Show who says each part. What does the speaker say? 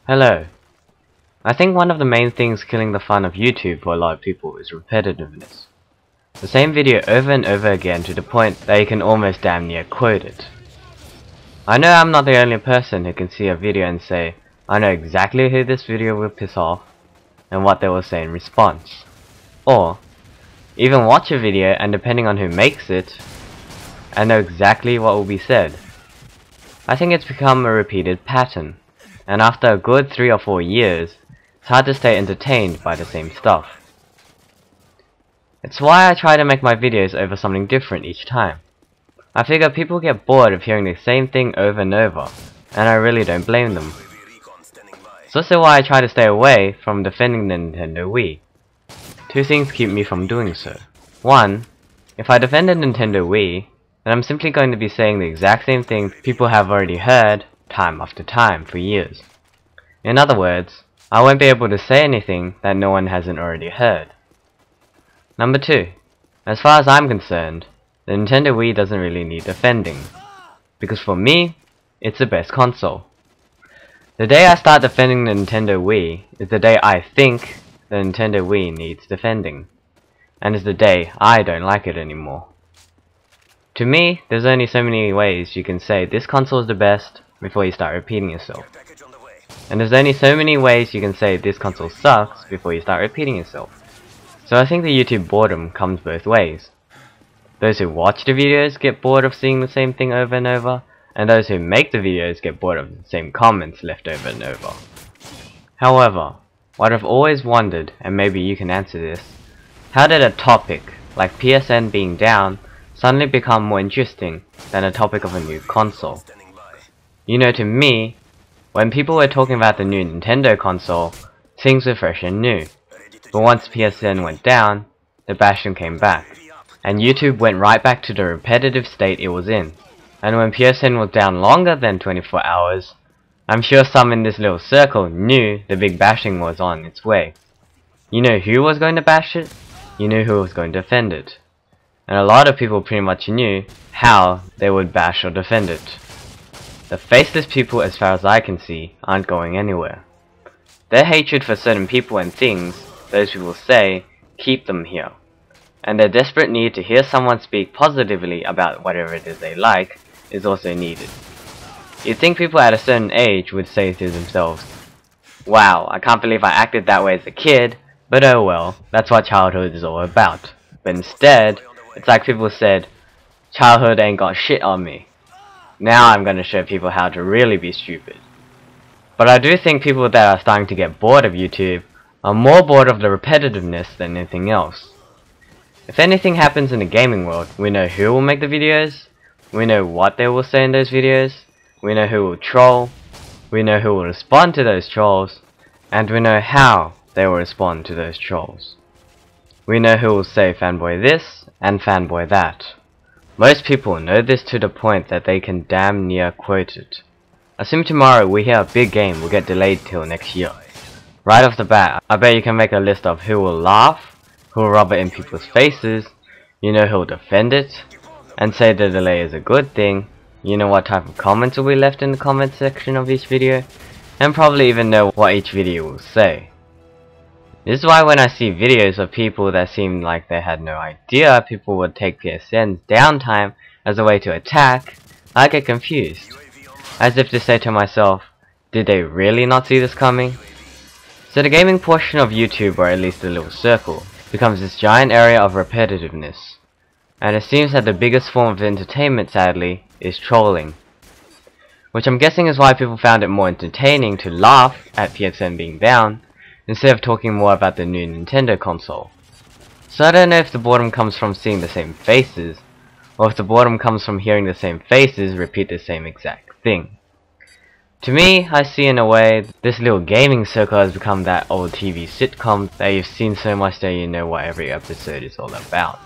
Speaker 1: Hello. I think one of the main things killing the fun of YouTube for a lot of people is repetitiveness. The same video over and over again to the point that you can almost damn near quote it. I know I'm not the only person who can see a video and say, I know exactly who this video will piss off and what they will say in response. Or, even watch a video and depending on who makes it, I know exactly what will be said. I think it's become a repeated pattern, and after a good 3 or 4 years, it's hard to stay entertained by the same stuff. It's why I try to make my videos over something different each time. I figure people get bored of hearing the same thing over and over, and I really don't blame them. It's also why I try to stay away from defending the Nintendo Wii. Two things keep me from doing so. One, if I defend the Nintendo Wii, then I'm simply going to be saying the exact same thing people have already heard time after time for years. In other words, I won't be able to say anything that no one hasn't already heard. Number 2, as far as I'm concerned, the Nintendo Wii doesn't really need defending, because for me, it's the best console. The day I start defending the Nintendo Wii is the day I think the Nintendo Wii needs defending, and is the day I don't like it anymore. To me, there's only so many ways you can say this console is the best before you start repeating yourself. And there's only so many ways you can say this console sucks before you start repeating yourself. So I think the YouTube boredom comes both ways. Those who watch the videos get bored of seeing the same thing over and over, and those who make the videos get bored of the same comments left over and over. However, what I've always wondered, and maybe you can answer this, how did a topic like PSN being down suddenly become more interesting than a topic of a new console? You know, to me, when people were talking about the new Nintendo console, things were fresh and new. But once PSN went down, the bashing came back, and YouTube went right back to the repetitive state it was in. And when PSN was down longer than 24 hours, I'm sure some in this little circle knew the big bashing was on its way. You know who was going to bash it? You knew who was going to defend it. And a lot of people pretty much knew how they would bash or defend it. The faceless people, as far as I can see, aren't going anywhere. Their hatred for certain people and things, those people say, keep them here. And their desperate need to hear someone speak positively about whatever it is they like is also needed. You'd think people at a certain age would say to themselves, wow, I can't believe I acted that way as a kid, but oh well, that's what childhood is all about. But instead, it's like people said, childhood ain't got shit on me. Now I'm gonna show people how to really be stupid. But I do think people that are starting to get bored of YouTube are more bored of the repetitiveness than anything else. If anything happens in the gaming world, we know who will make the videos, we know what they will say in those videos, we know who will troll, we know who will respond to those trolls, and we know how they will respond to those trolls. We know who will say fanboy this and fanboy that. Most people know this to the point that they can damn near quote it. Assume tomorrow we hear a big game will get delayed till next year. Right off the bat, I bet you can make a list of who will laugh, who will rub it in people's faces, you know who will defend it, and say the delay is a good thing, you know what type of comments will be left in the comment section of each video, and probably even know what each video will say. This is why when I see videos of people that seem like they had no idea people would take PSN's downtime as a way to attack, I get confused. As if to say to myself, did they really not see this coming? So the gaming portion of YouTube, or at least the little circle, becomes this giant area of repetitiveness. And it seems that the biggest form of entertainment, sadly, is trolling. Which I'm guessing is why people found it more entertaining to laugh at PSN being down, instead of talking more about the new Nintendo console. So I don't know if the boredom comes from seeing the same faces, or if the boredom comes from hearing the same faces repeat the same exact thing. To me, I see in a way, this little gaming circle has become that old TV sitcom that you've seen so much that you know what every episode is all about.